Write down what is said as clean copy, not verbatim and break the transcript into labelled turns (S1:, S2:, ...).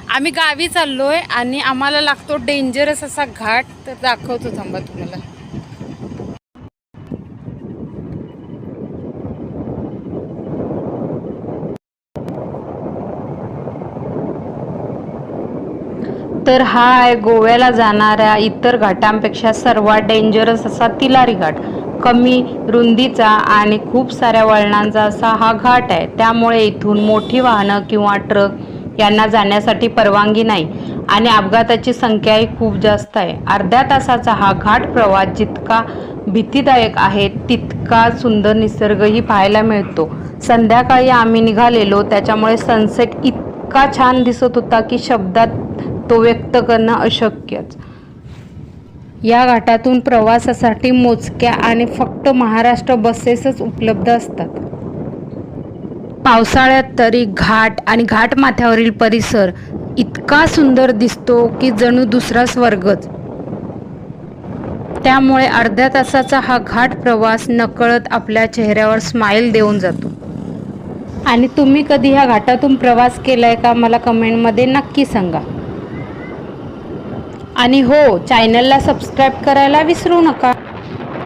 S1: आम्ही गावी चाललोय आणि आम्हाला लागतो डेंजरस असा घाट, तर दाखवतो थांबा तुम्हाला। तर हा आहे गोव्याला जाणाऱ्या इतर घाटांपेक्षा सर्वात डेंजरस असा तिलारी घाट। कमी रुंदीचा आणि खूप साऱ्या वळणांचा असा हा घाट आहे, त्यामुळे इथून मोठी वाहनं किंवा ट्रक यांना जाण्यासाठी परवानगी नाही आणि अपघाताची संख्याही खूप जास्त आहे। अर्ध्या तासाचा हा घाट प्रवास जितका भीतीदायक आहे तितका सुंदर निसर्गही पाहायला मिळतो। संध्याकाळी आम्ही निघालेलो, त्याच्यामुळे सनसेट इतका छान दिसत होता की शब्दात तो व्यक्त करणं अशक्यच। या घाटातून प्रवासासाठी मोजक्या आणि फक्त महाराष्ट्र बसेसच उपलब्ध असतात। पावसाळ्यात तरी घाट आणि घाटमाथ्यावरील परिसर इतका सुंदर दिसतो की जणू दुसरा स्वर्गच। त्यामुळे अर्ध्या तासाचा हा घाट प्रवास नकळत आपल्या चेहऱ्यावर स्माईल देऊन जातो। आणि तुम्ही कधी ह्या घाटातून प्रवास केलाय का, मला कमेंटमध्ये नक्की सांगा। आणि हो, चॅनलला सबस्क्राईब करायला विसरू नका।